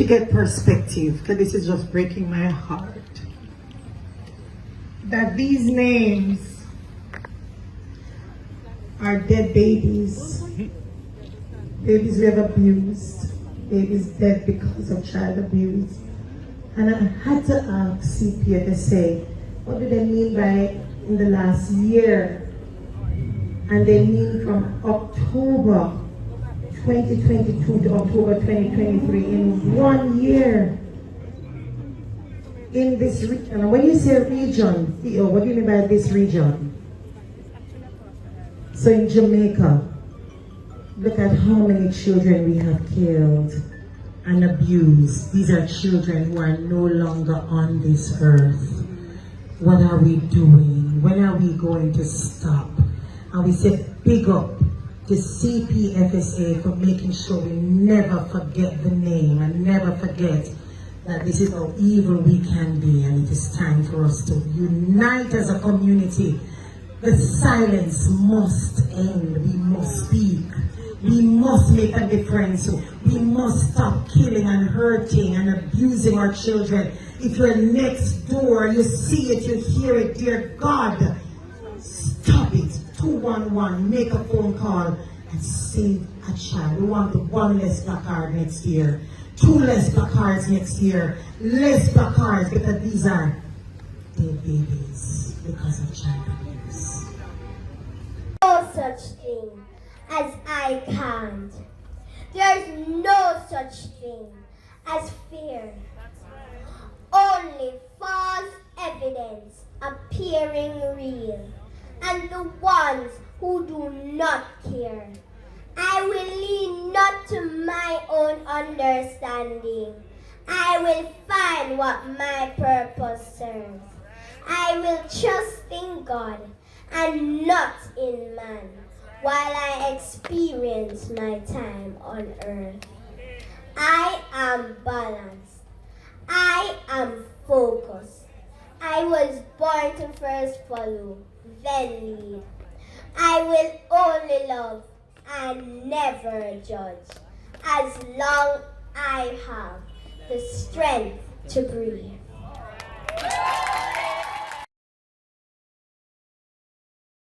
to get perspective, because this is just breaking my heart, that these names are dead babies. Babies we have abused. Babies dead because of child abuse. And I had to ask CPA to say, what do they mean by in the last year? And they mean from October 2022 to October 2023, in 1 year. In this region. And when you say region, Theo, what do you mean by this region? So in Jamaica, look at how many children we have killed and abused. These are children who are no longer on this earth. What are we doing? When are we going to stop? And we say big up to CPFSA for making sure we never forget the name and never forget that this is how evil we can be, and it is time for us to unite as a community. The silence must end. We must speak. We must make a difference. We must stop killing and hurting and abusing our children. If you're next door, you see it, you hear it, dear God, stop it. 211, make a phone call and save a child. We want the 1 less placard next year, 2 less placards next year, less placards, because these are dead babies because of child abuse. No such thing as I can't. There's no such thing as fear. Only false evidence appearing real, and the ones who do not care. I will lean not to my own understanding. I will find what my purpose serves. I will trust in God and not in man while I experience my time on earth. I am balanced. I am focused. I was born to first follow, then lead. I will only love and never judge, as long I have the strength to breathe.